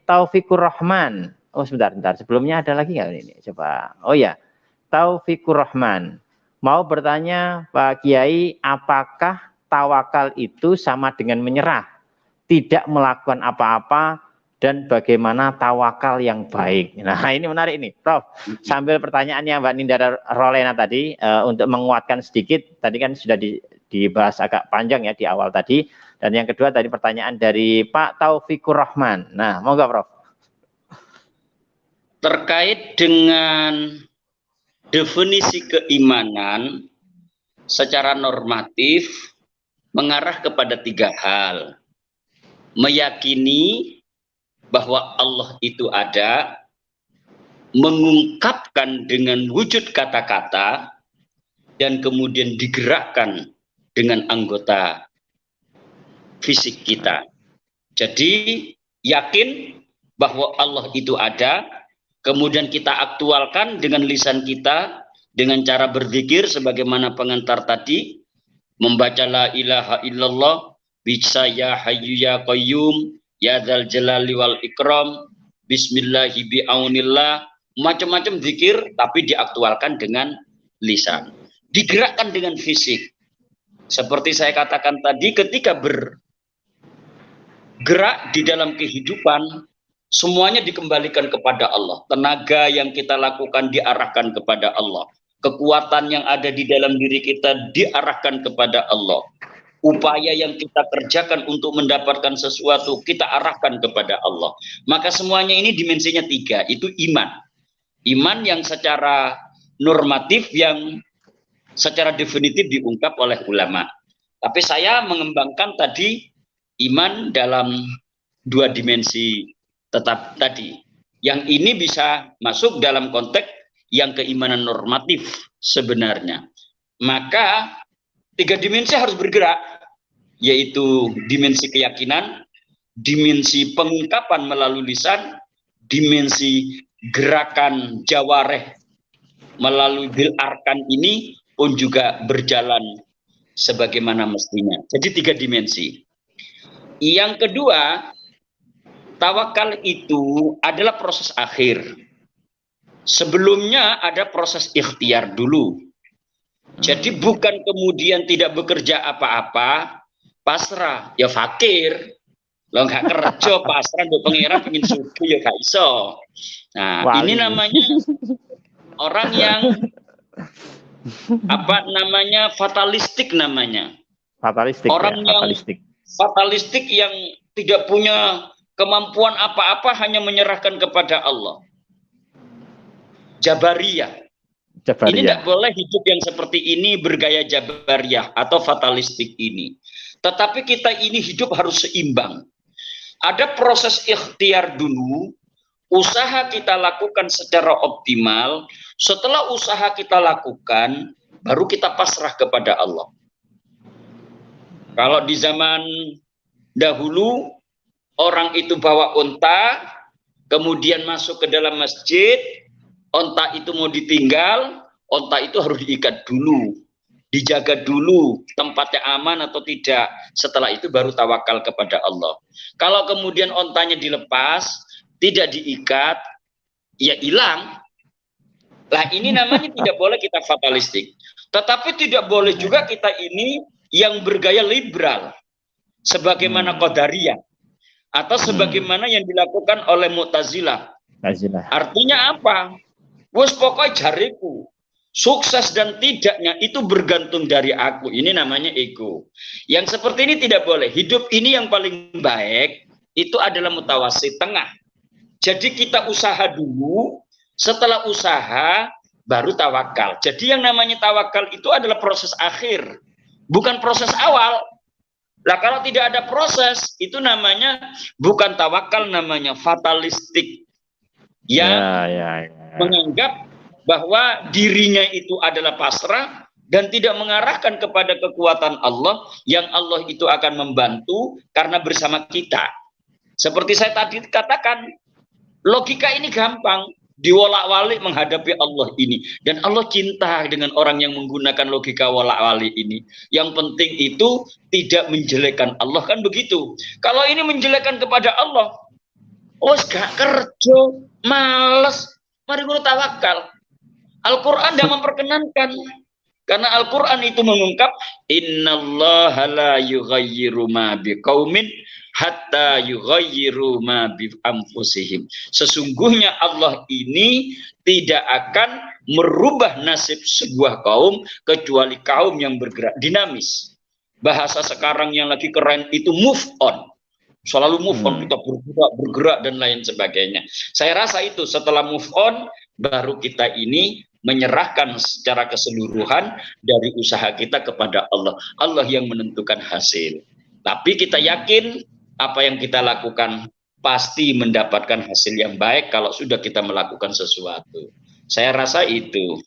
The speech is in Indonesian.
Taufikur Rahman. Oh sebentar. Sebelumnya ada lagi nggak ini? Coba. Oh ya, Taufikur Rahman. Mau bertanya Pak Kiai, apakah tawakal itu sama dengan menyerah? Tidak melakukan apa-apa dan bagaimana tawakal yang baik. Nah ini menarik nih, Prof. Sambil pertanyaannya Mbak Nindara Rolena tadi untuk menguatkan sedikit, tadi kan sudah dibahas agak panjang ya di awal tadi. Dan yang kedua tadi pertanyaan dari Pak Taufikur Rahman. Nah, monggo Prof. Terkait dengan definisi keimanan secara normatif mengarah kepada 3 hal. Meyakini bahwa Allah itu ada, mengungkapkan dengan wujud kata-kata, dan kemudian digerakkan dengan anggota fisik kita. Jadi yakin bahwa Allah itu ada, kemudian kita aktualkan dengan lisan kita, dengan cara berzikir sebagaimana pengantar tadi, membaca la ilaha illallah, bisa ya hayyu ya qayyum, ya dzal jalali wal ikram, bismillahi bi'aunillah, macam-macam zikir tapi diaktualkan dengan lisan. Digerakkan dengan fisik. Seperti saya katakan tadi, ketika bergerak di dalam kehidupan, semuanya dikembalikan kepada Allah. Tenaga yang kita lakukan diarahkan kepada Allah. Kekuatan yang ada di dalam diri kita diarahkan kepada Allah. Upaya yang kita kerjakan untuk mendapatkan sesuatu, kita arahkan kepada Allah. Maka semuanya ini dimensinya 3, itu iman. Iman yang secara normatif, yang secara definitif diungkap oleh ulama. Tapi saya mengembangkan tadi iman dalam 2 dimensi tetap tadi. Yang ini bisa masuk dalam konteks yang keimanan normatif sebenarnya. Maka 3 dimensi harus bergerak, yaitu dimensi keyakinan, dimensi pengungkapan melalui lisan, dimensi gerakan jawareh melalui bil arkan ini pun juga berjalan sebagaimana mestinya. Jadi 3 dimensi. Yang kedua, tawakal itu adalah proses akhir. Sebelumnya ada proses ikhtiar dulu. Jadi bukan kemudian tidak bekerja apa-apa, pasrah, ya fakir. Lo nggak kerja, pasrah, do pengira pengen suku, ya gak iso. Nah, ini namanya orang yang apa namanya, fatalistik namanya. Fatalistik. Orang ya, yang fatalistik yang tidak punya kemampuan apa-apa, hanya menyerahkan kepada Allah. Jabariyah. Ini tidak boleh hidup yang seperti ini, bergaya jabariyah atau fatalistik ini. Tetapi kita ini hidup harus seimbang. Ada proses ikhtiar dulu, usaha kita lakukan secara optimal. Setelah usaha kita lakukan, baru kita pasrah kepada Allah. Kalau di zaman dahulu, orang itu bawa unta, kemudian masuk ke dalam masjid, unta itu mau ditinggal, unta itu harus diikat dulu, dijaga dulu tempatnya aman atau tidak. Setelah itu baru tawakal kepada Allah. Kalau kemudian untanya dilepas, tidak diikat, ya hilang. Lah ini namanya tidak boleh kita fatalistik. Tetapi tidak boleh juga kita ini yang bergaya liberal, sebagaimana Qadariyah, atau sebagaimana yang dilakukan oleh Mu'tazilah. Artinya apa? Wes pokoknya jariku, sukses dan tidaknya itu bergantung dari aku. Ini namanya ego. Yang seperti ini tidak boleh. Hidup ini yang paling baik itu adalah mutawasit, tengah. Jadi kita usaha dulu, setelah usaha baru tawakal. Jadi yang namanya tawakal itu adalah proses akhir, bukan proses awal. Lah kalau tidak ada proses, itu namanya bukan tawakal, namanya fatalistik. Yang menganggap bahwa dirinya itu adalah pasrah dan tidak mengarahkan kepada kekuatan Allah, yang Allah itu akan membantu karena bersama kita. Seperti saya tadi katakan, logika ini gampang, diwolak-walik menghadapi Allah ini. Dan Allah cinta dengan orang yang menggunakan logika wolak-walik ini. Yang penting itu tidak menjelekkan Allah, kan begitu. Kalau ini menjelekkan kepada Allah, Oh, gak kerja, males. Mari kita tawakal. Al-Quran tidak memperkenankan. Karena Al-Quran itu mengungkap, innallaha la yughayyiru ma biqaumin hatta yughayyiru ma bi anfusihim. Sesungguhnya Allah ini tidak akan merubah nasib sebuah kaum kecuali kaum yang bergerak dinamis. Bahasa sekarang yang lagi keren itu move on. Selalu move on, kita bergerak dan lain sebagainya. Saya rasa itu setelah move on, baru kita ini menyerahkan secara keseluruhan dari usaha kita kepada Allah. Allah yang menentukan hasil. Tapi kita yakin apa yang kita lakukan pasti mendapatkan hasil yang baik kalau sudah kita melakukan sesuatu. Saya rasa itu.